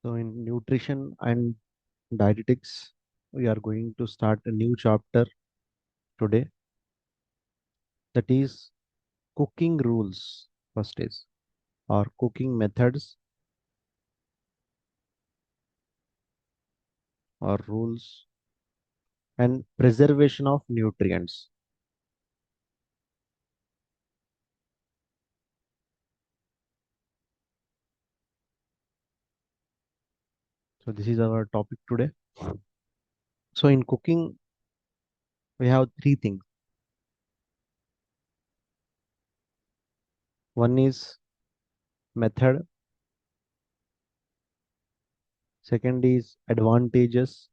So, in nutrition and dietetics, we are going to start a new chapter today, that is cooking rules. First is or cooking methods or rules and preservation of nutrients. So, this is our topic today. So, in cooking, we have three things. One is method, second is advantages,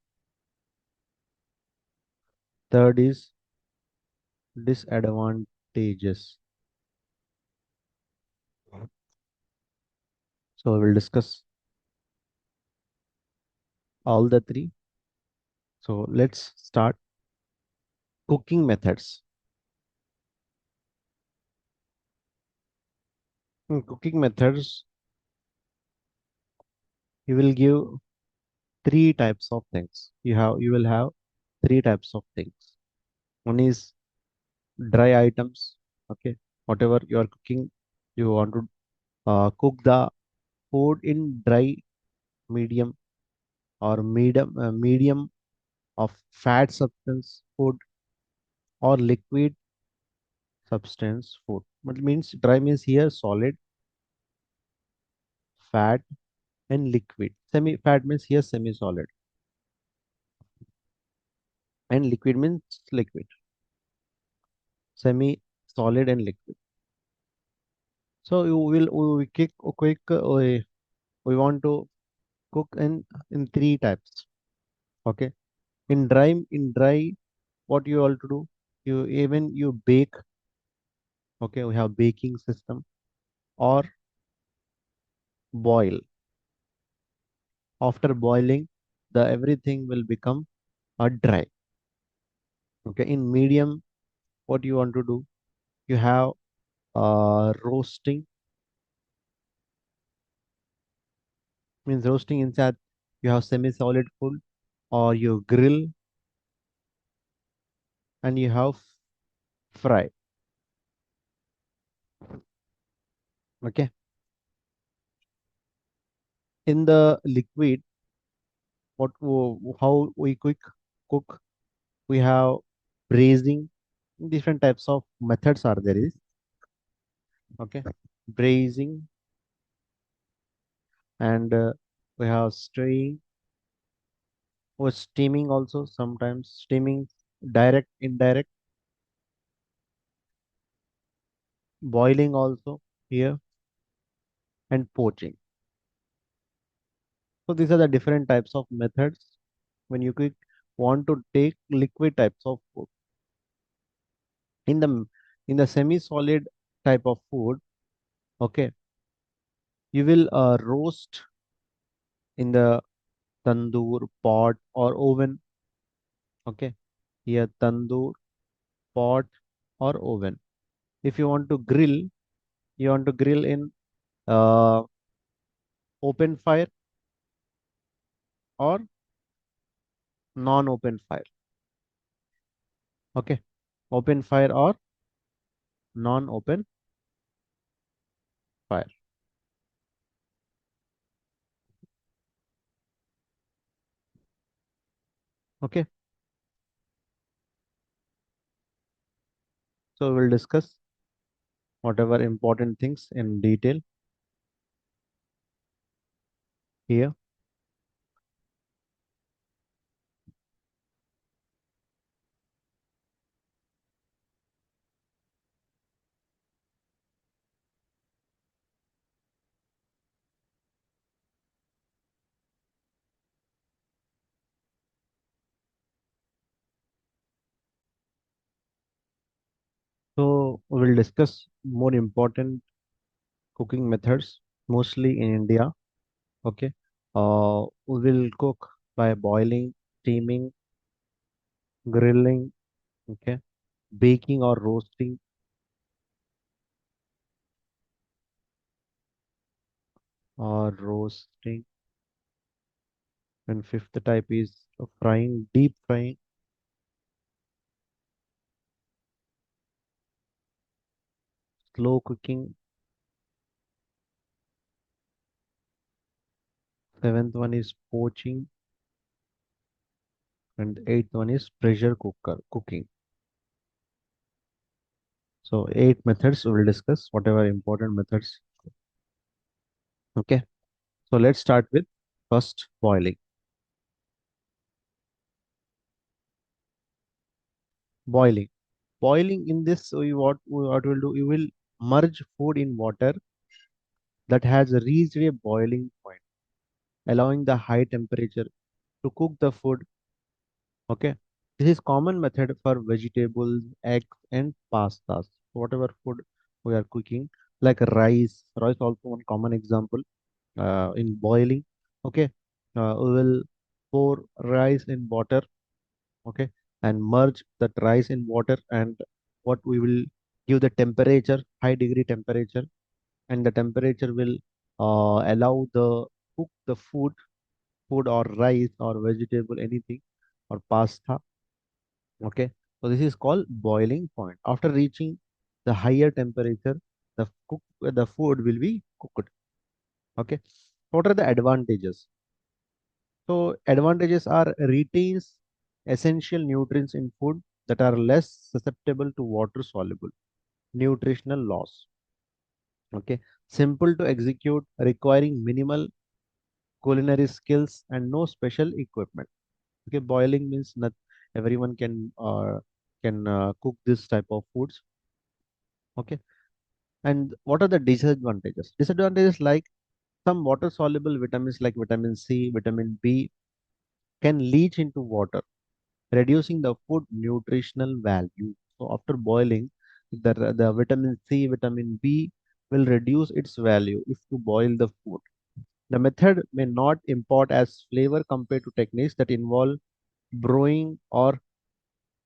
third is disadvantages. So, we will discuss all the three. So, let's start cooking methods. In cooking methods, you will give three types of things. You will have three types of things. One is dry items. Okay, whatever you are cooking, you want to cook the food in dry, medium, or medium of fat substance food or liquid substance food. What means dry means here solid, fat, and liquid. Semi fat means here semi solid, and liquid means liquid, semi solid and liquid. So we we want to cook in three types. Okay. In dry, what you all to do? You bake. Okay, we have baking system or boil. After boiling, the everything will become a dry. Okay. In medium, what you want to do? You have roasting, means roasting inside. You have semi-solid food, or you grill, and you have fry. Okay. In the liquid, how we cook, we have braising. Different types of methods are there is. Okay, braising, and we have stirring or steaming also. Sometimes steaming, direct, indirect, boiling also here, and poaching. So these are the different types of methods when you want to take liquid types of food. In the semi-solid type of food, okay, you will roast in the tandoor, pot, or oven. Okay, here tandoor, pot, or oven. If you want to grill in uh, open fire or non-open fire. Okay, open fire or non-open fire. Okay, so we'll discuss whatever important things in detail here. So we'll discuss more important cooking methods, mostly in India. Okay, we will cook by boiling, steaming, grilling. Okay, baking or roasting, or roasting, And fifth type is frying, deep frying. Slow cooking. Seventh one is poaching. And eighth one is pressure cooker cooking. So eight methods we will discuss, whatever important methods. Okay. So let's start with first boiling. Boiling. Boiling in this, what will do? You will merge food in water that has reached a boiling point, allowing the high temperature to cook the food. Okay. This is common method for vegetables, eggs, and pastas. So whatever food we are cooking, like rice. Rice also one common example in boiling. Okay. We will pour rice in water. Okay. And merge that rice in water, and what we will give the temperature, high degree temperature, and the temperature will allow the cook the food or rice or vegetable, anything, or pasta. Okay, so this is called boiling point. After reaching the higher temperature, the food will be cooked. Okay, what are the advantages? So advantages are retains essential nutrients in food that are less susceptible to water soluble nutritional loss. Okay, simple to execute, requiring minimal culinary skills and no special equipment. Okay, boiling means not everyone can cook this type of foods. Okay, and what are the disadvantages? Disadvantages like some water soluble vitamins like vitamin C, vitamin B can leach into water, reducing the food nutritional value. So after boiling, the vitamin C, vitamin B will reduce its value if you boil the food. The method may not impart as flavor compared to techniques that involve brewing or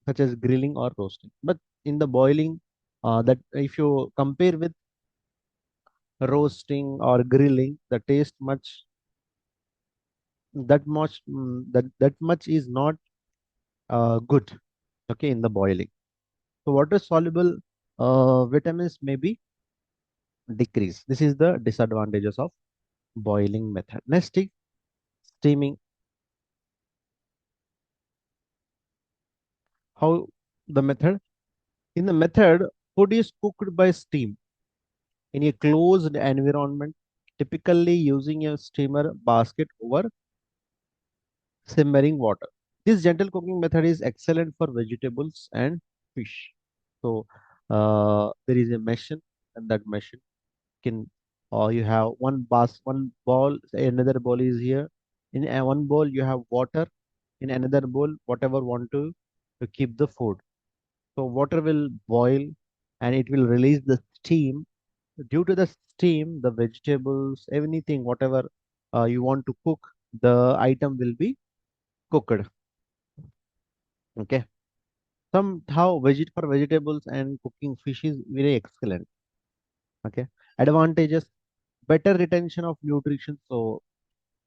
such as grilling or roasting. But in the boiling, that if you compare with roasting or grilling, the taste that much is not good. Okay, in the boiling. So water soluble vitamins may be decreased. This is the disadvantages of boiling method. Next is steaming. How the method? In the method, food is cooked by steam in a closed environment, typically using a steamer basket over simmering water. This gentle cooking method is excellent for vegetables and fish. So there is a machine, and that machine can, or you have one bowl, say another bowl is here. In one bowl you have water. In another bowl, whatever want to keep the food. So water will boil, and it will release the steam. Due to the steam, the vegetables, anything, whatever you want to cook, the item will be cooked. Okay. Somehow for vegetables and cooking fish is very excellent. Okay. Advantages: better retention of nutrition. So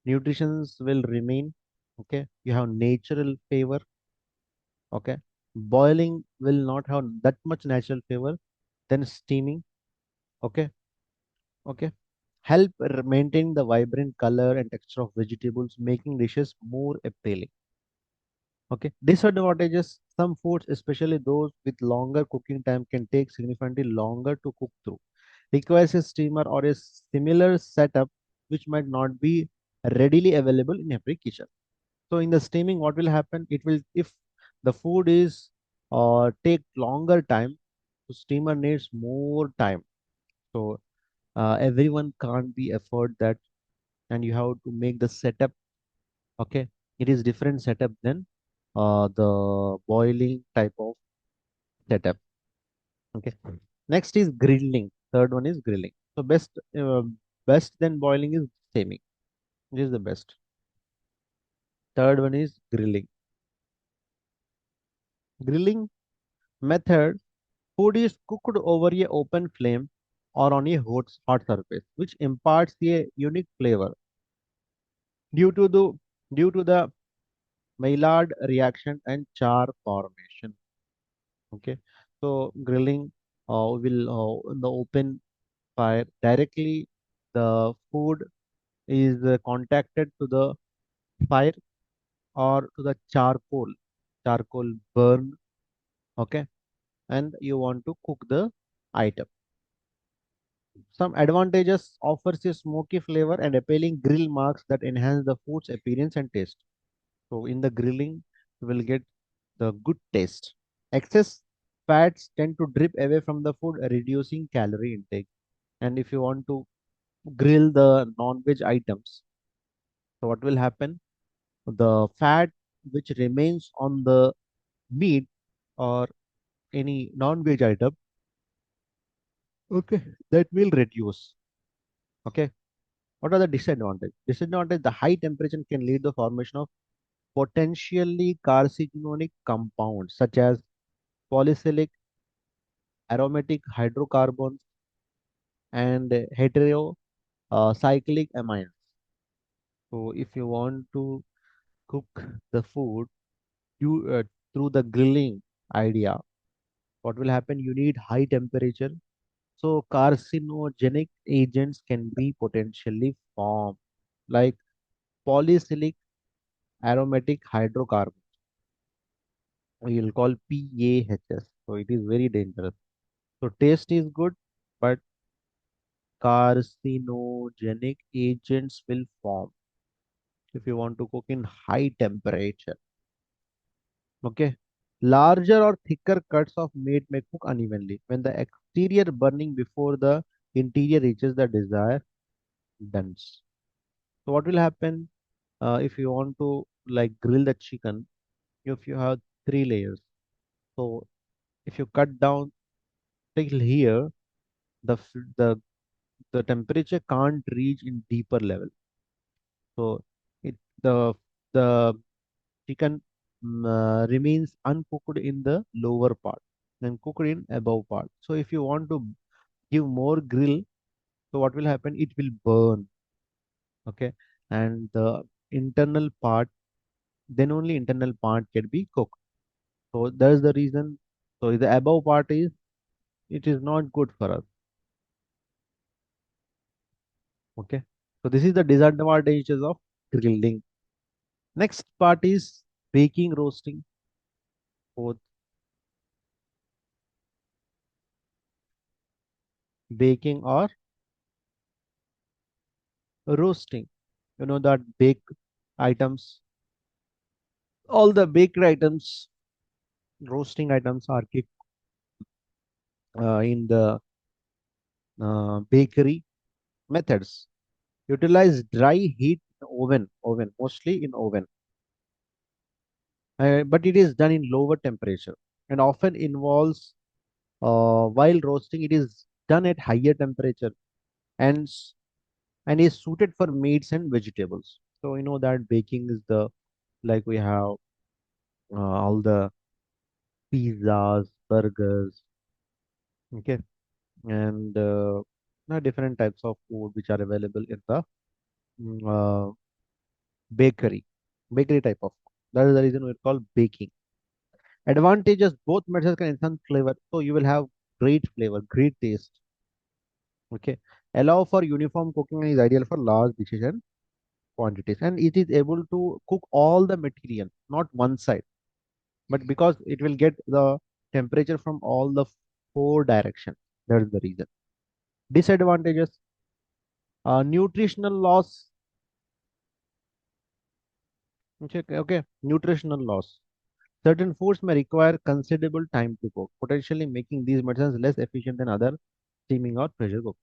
nutritions will remain. Okay. You have natural flavor. Okay. Boiling will not have that much natural flavor. Then steaming. Okay. Okay. Help maintain the vibrant color and texture of vegetables, making dishes more appealing. Okay. Disadvantages: some foods, especially those with longer cooking time, can take significantly longer to cook through. Requires a steamer or a similar setup, which might not be readily available in every kitchen. So in the steaming, what will happen? It will, if the food is take longer time, so steamer needs more time. So everyone can't be afford that, and you have to make the setup. Okay, it is different setup than the boiling type of setup. Okay, next is grilling. Third one is grilling. So best than boiling is steaming. This is the best. Third one is grilling. Grilling method: food is cooked over a open flame or on a hot surface, which imparts a unique flavor. Due to the due to the Maillard reaction and char formation. Okay, so grilling will in the open fire directly, the food is contacted to the fire or to the charcoal burn. Okay, and you want to cook the item. Some advantages: offers a smoky flavor and appealing grill marks that enhance the food's appearance and taste. So in the grilling, you will get the good taste. Excess fats tend to drip away from the food, reducing calorie intake. And if you want to grill the non-veg items, so what will happen? The fat which remains on the meat or any non-veg item, okay, that will reduce. Okay. What are the disadvantages? Disadvantage: the high temperature can lead to the formation of potentially carcinogenic compounds such as polycyclic aromatic hydrocarbons and cyclic amines. So if you want to cook the food you through the grilling idea, what will happen? You need high temperature. So carcinogenic agents can be potentially formed, like polycyclic aromatic hydrocarbon. You'll call PAHs. So it is very dangerous. So taste is good, but carcinogenic agents will form if you want to cook in high temperature. Okay. Larger or thicker cuts of meat may cook unevenly when the exterior burning before the interior reaches the desired depth. So what will happen if you want to like grill the chicken? If you have three layers, so if you cut down till here, the f- the temperature can't reach in deeper level. So it the chicken remains uncooked in the lower part and cooked in above part. So if you want to give more grill, so what will happen? It will burn. Okay, and the internal part, then only internal part can be cooked. So that is the reason. So the above part is it is not good for us. Okay, so this is the disadvantages of grilling. Next part is baking, roasting, both baking or roasting. You know that baked items, all the baked items, roasting items are kept in the bakery methods. Utilize dry heat oven mostly in oven, but it is done in lower temperature and often involves while roasting. It is done at higher temperature and and is suited for meats and vegetables. So you know that baking is the like we have all the pizzas, burgers, okay, and different types of food which are available in the mm, uh, bakery, bakery type of food. That is the reason we call baking. Advantages: both methods can enhance flavor, so you will have great flavor, great taste. Okay, allow for uniform cooking and is ideal for large dishes and quantities, and it is able to cook all the material, not one side, but because it will get the temperature from all the four directions. That is the reason. Disadvantages: nutritional loss. Okay, nutritional loss. Certain foods may require considerable time to cook, potentially making these medicines less efficient than other steaming or pressure cook.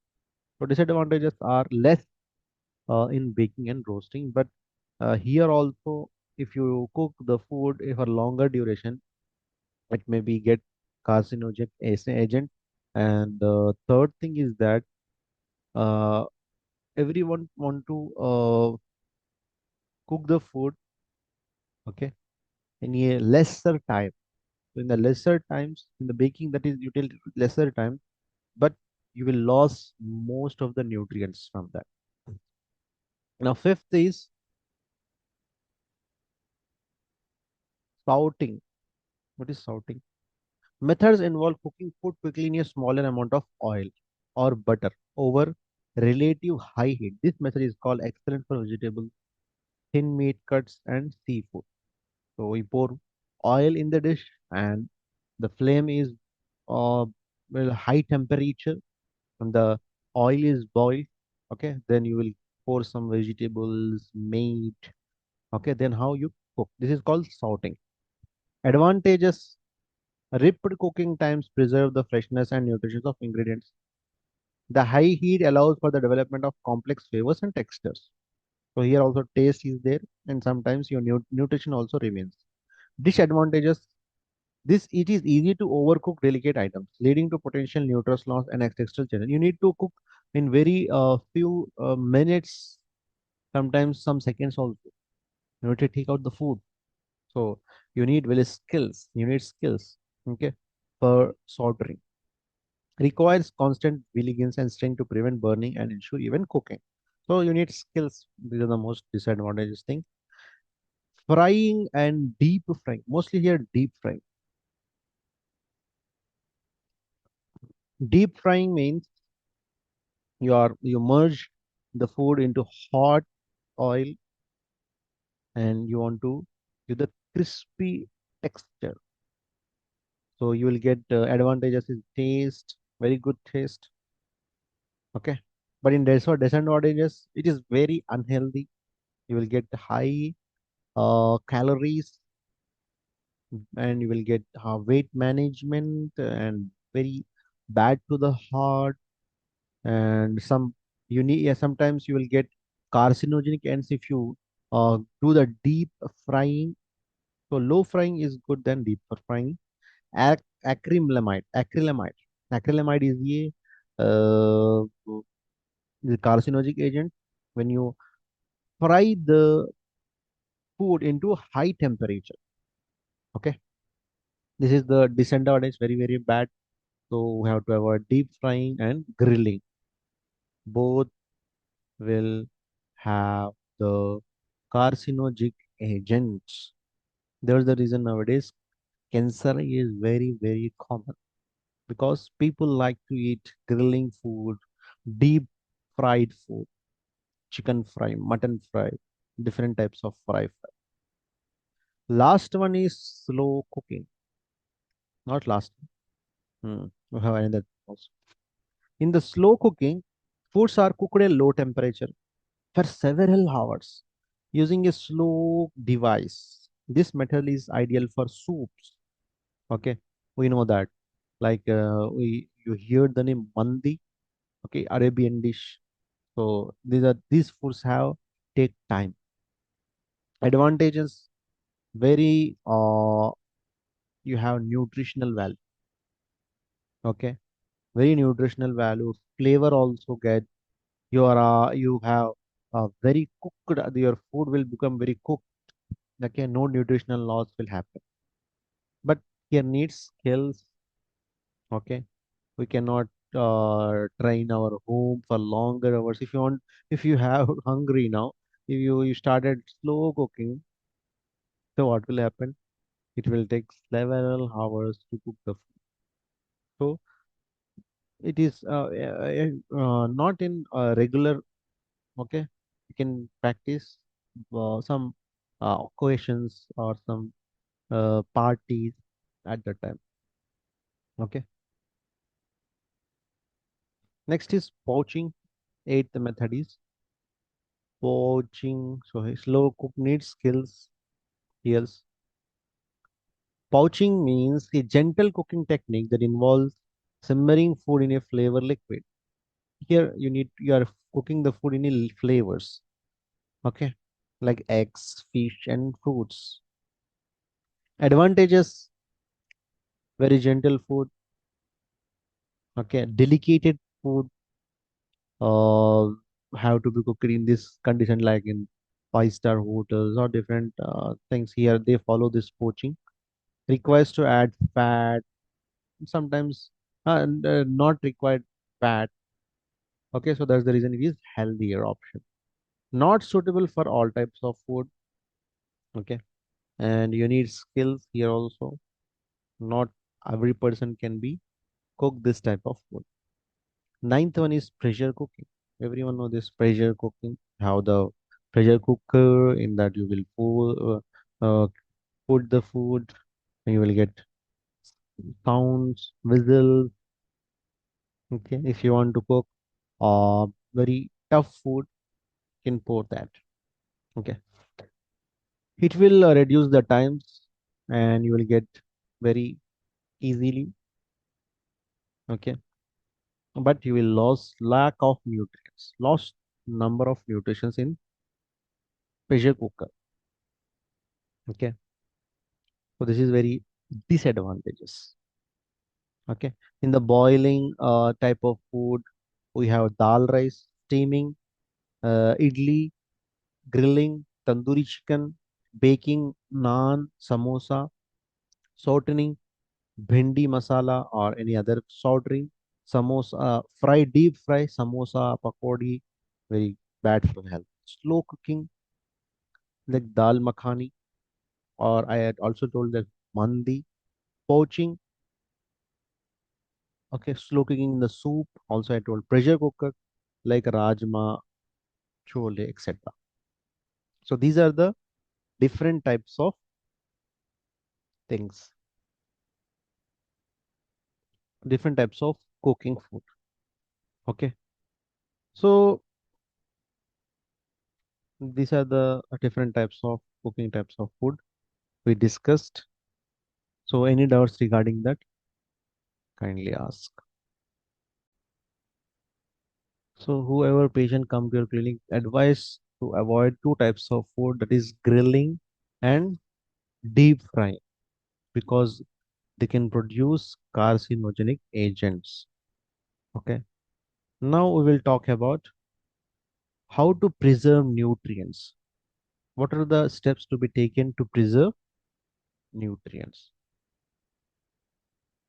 So disadvantages are less in baking and roasting, but here also, if you cook the food for longer duration, it may be get carcinogenic agent. And the third thing is that uh, everyone want to cook the food, okay, in a lesser time. So in the lesser times, in the baking, that is you take lesser time, but you will lose most of the nutrients from that. Now, fifth is Salting. What is salting? Methods involve cooking food quickly in a smaller amount of oil or butter over relative high heat. This method is called excellent for vegetables, thin meat cuts, and seafood. So we pour oil in the dish, and the flame is well high temperature, and the oil is boiled. Okay, then you will pour some vegetables, meat. Okay, then how you cook? This is called salting. Advantages: rapid cooking times preserve the freshness and nutrition of ingredients. The high heat allows for the development of complex flavors and textures. So here also taste is there, and sometimes your nutrition also remains. Disadvantages: this it is easy to overcook delicate items, leading to potential nutrient loss and textural change. You need to cook in very few minutes, sometimes some seconds also. You need to take out the food. So you need really skills. You need skills. Okay, for soldering. Requires constant vigilance and strength to prevent burning and ensure even cooking. So you need skills. These are the most disadvantages thing. Frying and deep frying. Mostly here deep frying. Deep frying means you merge the food into hot oil and you want to give the crispy texture. So you will get advantages in taste, very good taste. Okay. But in disadvantages, it is very unhealthy. You will get high calories and you will get weight management and very bad to the heart and some you need yeah, sometimes you will get carcinogenic ends if you do the deep frying. So low frying is good than deep frying. Acrylamide is the carcinogenic agent when you fry the food into high temperature. Okay, this is the disadvantage, very very bad. So we have to avoid deep frying and grilling. Both will have the carcinogenic agents. There's the reason nowadays cancer is very very common because people like to eat grilling food, deep fried food, chicken fry, mutton fry, different types of fry. Last one is slow cooking. Not last. We have another also. In the slow cooking, foods are cooked at low temperature for several hours using a slow device. This method is ideal for soups. Okay, we know that. Like we you hear the name mandi. Okay, Arabian dish. So these foods have take time. Advantages: very you have nutritional value. Okay, very nutritional value. Flavor also get you have very cooked. Your food will become very cooked. Okay, no nutritional loss will happen. But here needs skills. Okay, we cannot train our home for longer hours. If you want, if you have hungry now, if you started slow cooking, so what will happen? It will take several hours to cook the food. So it is not in regular. Okay, you can practice some occasions or some parties at the time. Okay. Next is poaching. Eighth method is poaching. So slow cook needs skills. Yes. Poaching means a gentle cooking technique that involves simmering food in a flavor liquid. Here you are cooking the food in flavors. Okay. Like eggs, fish, and fruits. Advantages: very gentle food. Okay. Delicate food uh, have to be cooked in this condition, like in five-star hotels or different things. Here they follow this poaching. Requires to add fat, sometimes not required fat. Okay, so that's the reason it is healthier option. Not suitable for all types of food. Okay, and you need skills here also. Not every person can be cook this type of food. Ninth one is pressure cooking. Everyone know this pressure cooking, how the pressure cooker in that you will put the food and you will get sounds, whistles. Okay, if you want to cook very tough food, you can pour that. Okay, it will reduce the times and you will get very easily. Okay, but you will lose lack of nutrients, lost number of nutrients in pressure cooker. Okay, so this is very disadvantages. Okay, in the boiling type of food, we have dal rice, steaming, idli, grilling, tandoori chicken, baking, naan, samosa, sauteing, bhindi masala or any other sauteing, samosa, fry, deep fry, samosa, pakodi, very bad for health. Slow cooking like dal makhani, or I had also told that mandi, poaching, okay, slow cooking in the soup. Also, I told pressure cooker like rajma, chole, etc. So these are the different types of things, different types of cooking food. Okay, so these are the different types of cooking types of food we discussed. So any doubts regarding that, kindly ask. So whoever patient come to your clinic, advise to avoid two types of food, that is grilling and deep frying, because they can produce carcinogenic agents. Okay. Now we will talk about how to preserve nutrients. What are the steps to be taken to preserve nutrients?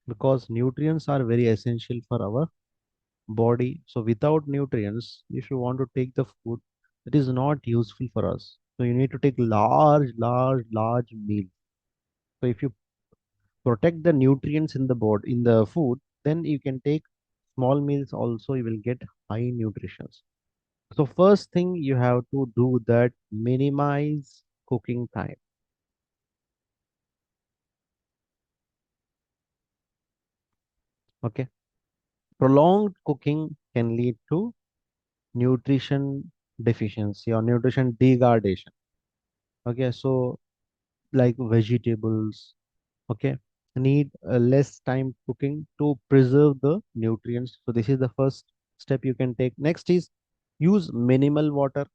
Because nutrients are very essential for our body. So without nutrients, if you want to take the food, it is not useful for us. So you need to take large meal. So if you protect the nutrients in the body, in the food, then you can take small meals also, you will get high nutrition. So first thing you have to do that, minimize cooking time. Okay. Prolonged cooking can lead to nutrition deficiency or nutrition degradation. Okay. So like vegetables, okay, need less time cooking to preserve the nutrients. So this is the first step you can take. Next is use minimal water.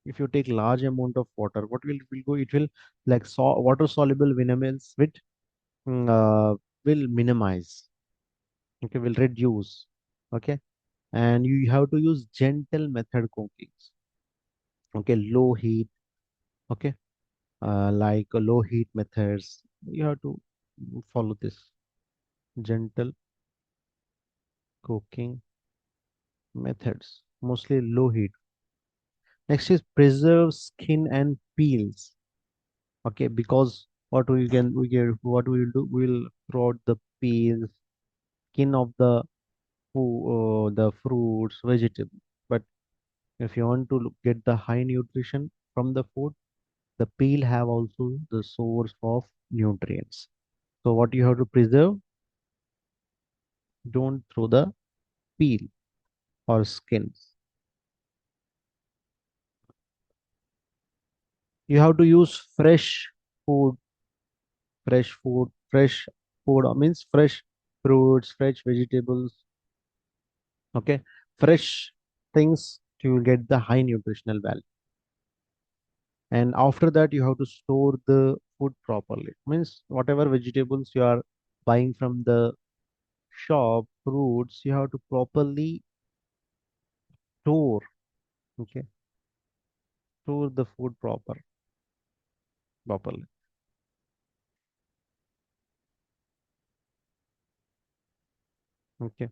If you take large amount of water, what will go, it will like water soluble vitamins with will minimize, okay, will reduce. Okay, and you have to use gentle method cooking. Okay, low heat. Okay, like low heat methods, you have to follow this gentle cooking methods, mostly low heat. Next is preserve skin and peels. Okay, because what we will do, we'll throw out the peels, skin of the the fruits, vegetables. But if you want to get the high nutrition from the food, the peel have also the source of nutrients. So what you have to preserve, don't throw the peel or skins. You have to use food, fresh food means fresh fruits, fresh vegetables. Okay, fresh things to get the high nutritional value. And after that, you have to store the food properly. Means whatever vegetables you are buying from the shop, fruits, you have to properly store. Okay, store the food properly. Okay,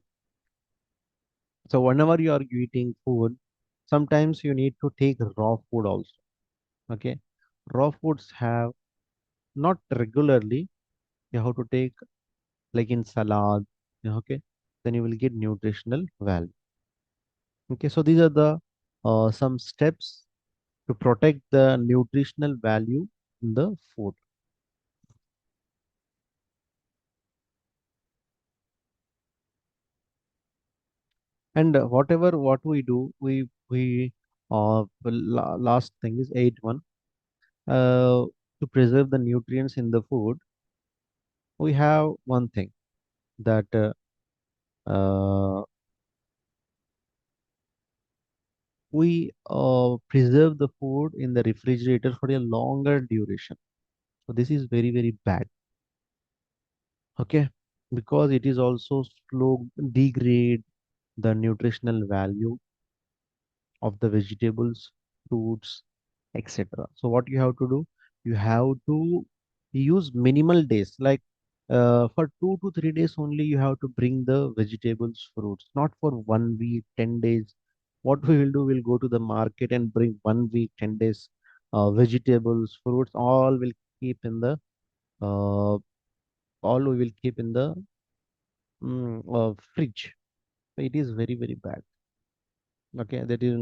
so whenever you are eating food, sometimes you need to take raw food also. Okay, raw foods have not regularly. You have to take like in salad. Yeah, okay, then you will get nutritional value. Okay, so these are the some steps to protect the nutritional value in the food. And whatever what we do, we last thing is eight one. To preserve the nutrients in the food, we have one thing that we preserve the food in the refrigerator for a longer duration. So this is very very bad. Okay, because it is also slow degrade the nutritional value of the vegetables, fruits, etc. So what you have to do, you have to use minimal days, like for 2 to 3 days only. You have to bring the vegetables, fruits, not for 1 week, 10 days. What we will do, we'll go to the market and bring 1 week, 10 days, vegetables, fruits, all will keep in the uh, all we will keep in the fridge. So it is very very bad. Okay, that is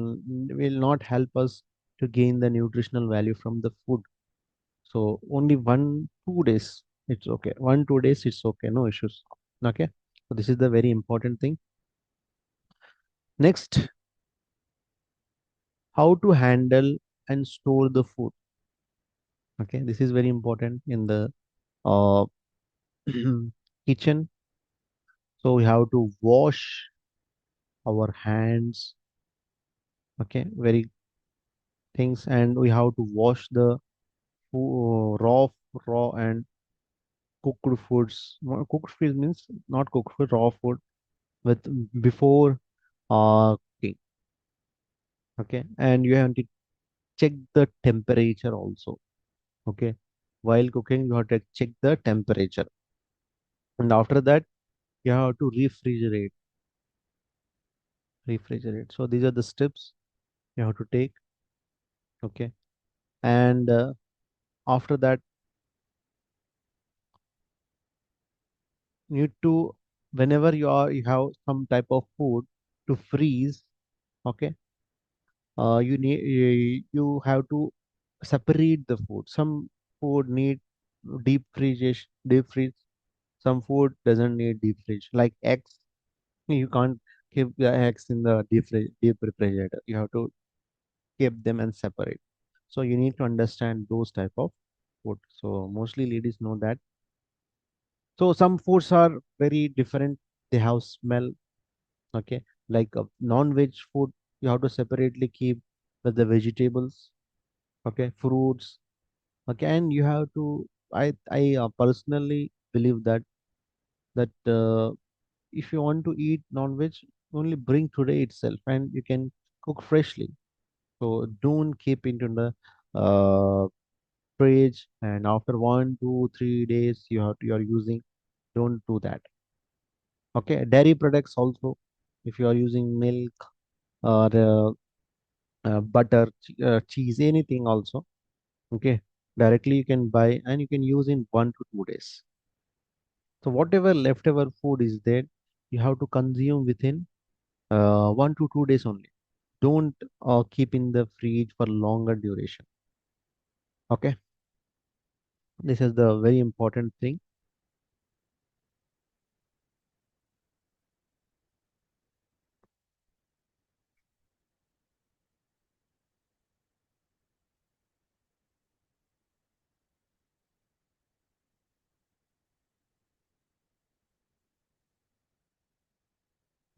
will not help us to gain the nutritional value from the food. So only 1 2 days it's okay, 1 2 days it's okay, no issues. Okay, so this is the very important thing. Next, how to handle and store the food. Okay, this is very important in the uh, kitchen. So we have to wash our hands. Okay, very things, and we have to wash the raw and cooked foods. Cooked food means not cooked food, raw food with before cooking. Okay, and you have to check the temperature also. Okay, while cooking, you have to check the temperature, and after that, you have to refrigerate. Refrigerate. So these are the steps you have to take. Okay, and after that, you need to whenever you have some type of food to freeze. Okay, you have to separate the food. Some food need deep freeze. Some food doesn't need deep freeze. Like eggs, you can't keep the eggs in the deep refrigerator. You have to keep them and separate. So you need to understand those type of food. So mostly ladies know that. So some foods are very different. They have smell. Okay, like non-veg food, you have to separately keep with the vegetables. Okay, fruits. Okay, and you have to. I personally believe that if you want to eat non-veg, only bring today itself, and you can cook freshly. So don't keep into the uh, fridge, and after 1 2 3 days you are using. Don't do that. Okay, dairy products also. If you are using milk or butter, cheese, anything also. Okay, directly you can buy and you can use in 1 to 2 days. So whatever leftover food is there, you have to consume within 1 to 2 days only. Don't keep in the fridge for longer duration. Okay, this is the very important thing.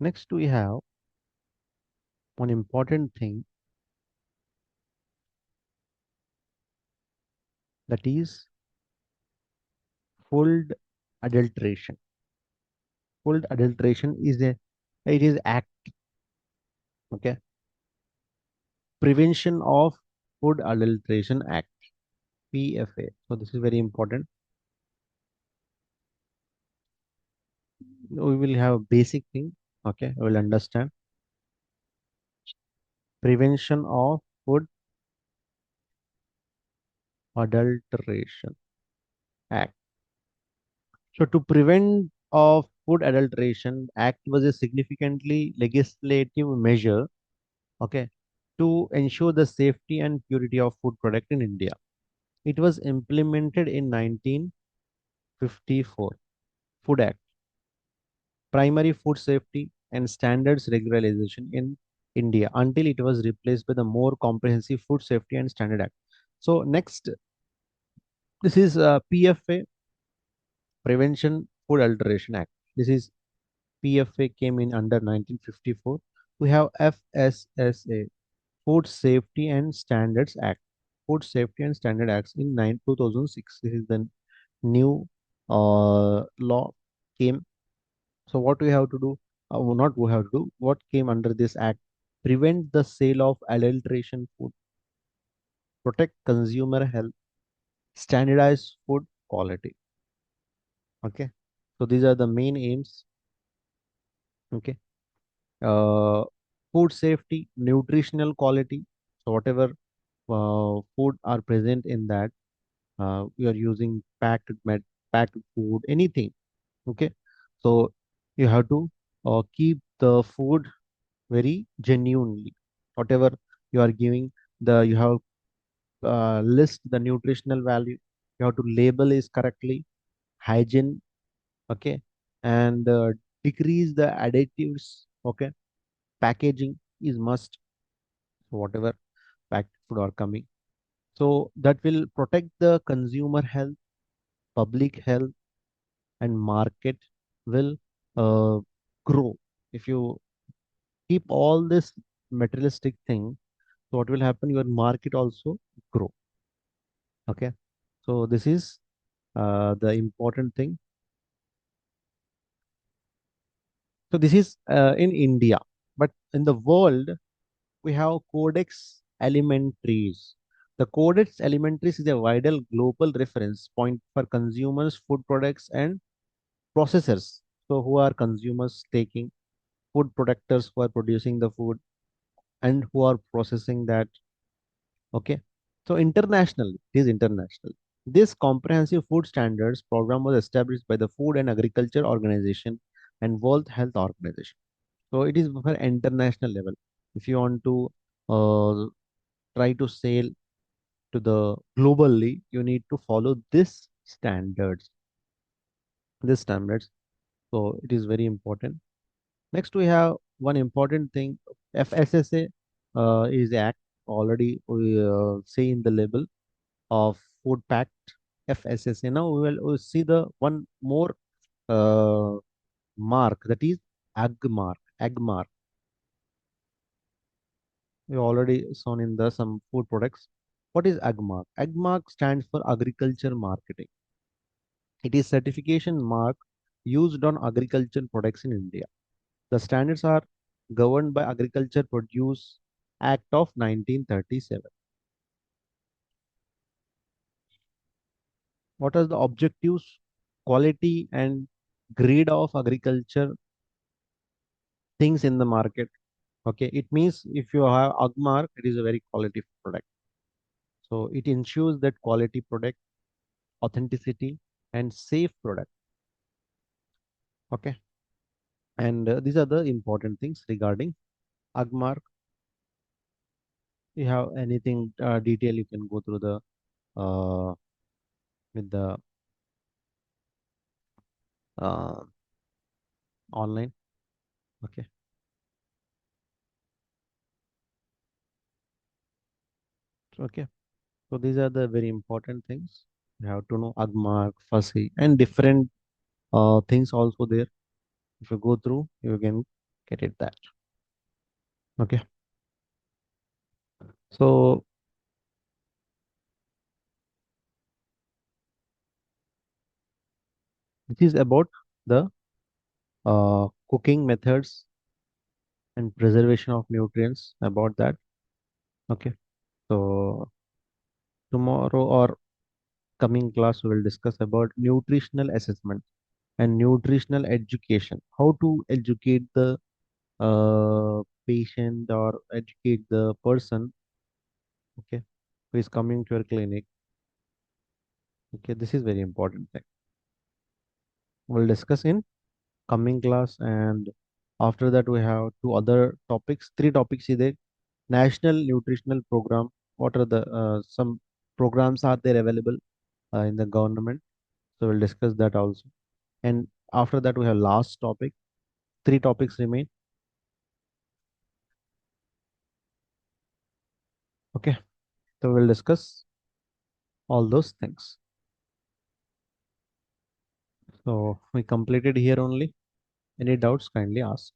Next, we have one important thing, that is food adulteration. Food adulteration is a it is act. Okay, Prevention of Food Adulteration Act, PFA. So this is very important. We will have basic thing. Okay, we will understand. Prevention of Food Adulteration Act. So to prevent of food adulteration act was a significantly legislative measure, okay, to ensure the safety and purity of food product in India. It was implemented in 1954 Food Act, primary food safety and standards regularization in India until it was replaced by the more comprehensive Food Safety and Standard Act. So next, this is PFA, Prevention Food Adulteration Act. This is PFA came in under 1954. We have FSSA, Food Safety and Standards Act. Food Safety and Standard Acts in 2006. This is the new law came. So what we have to do, not we have to do, what came under this act? Prevent the sale of adulteration food, protect consumer health, standardize food quality. Okay. So these are the main aims. Okay. uh, Food safety, nutritional quality. So whatever food are present in that, we are using packed food, anything. Okay, so you have to keep the food very genuinely. Whatever you are giving, you have list the nutritional value. You have to label is correctly, hygiene. Okay, and decrease the additives. Okay, packaging is must. So whatever packed food are coming, so that will protect the consumer health, public health, and market will uh, grow. If you keep all this materialistic thing, so what will happen? Your market also grow. Okay, so this is the important thing. So this is in India, but in the world we have Codex Alimentarius. The Codex Alimentarius is a vital global reference point for consumers, food products, and processors. So, who are consumers taking, food producers who are producing the food, and who are processing that. Okay. So, international, it is international. This comprehensive food standards program was established by the Food and Agriculture Organization and World Health Organization. So, it is for international level. If you want to uh, try to sell to the globally, you need to follow this standards. This standards. So it is very important. Next, we have one important thing. FSSA is act already we see in the label of food pact. FSSA. Now we'll see the one more uh, mark, that is ag mark. Ag mark. We already shown in the some food products. What is ag mark? Ag mark stands for agriculture marketing. It is certification mark used on agriculture products in India. The standards are governed by Agriculture Produce Act of 1937. What are the objectives, quality, and grade of agriculture things in the market? Okay, it means if you have Agmark, it is a very quality product. So it ensures that quality product, authenticity, and safe product. Okay, and these are the important things regarding Agmark. You have anything detail, you can go through the uh, with the uh, online. Okay. Okay. So these are the very important things. You have to know Agmark, Fuzzy, and different things also there. If you go through, you can get it that. Okay. So this is about the cooking methods and preservation of nutrients about that. Okay. So tomorrow or coming class, we will discuss about nutritional assessment and nutritional education. How to educate the patient or educate the person, okay, who is coming to your clinic. Okay, this is very important thing. We'll discuss in coming class, and after that we have two other topics, three topics is there. National nutritional program. What are the some programs are there available in the government? So we'll discuss that also. And after that we have last topic. Three topics remain. Okay, so we'll discuss all those things. So we completed here only. Any doubts, kindly ask.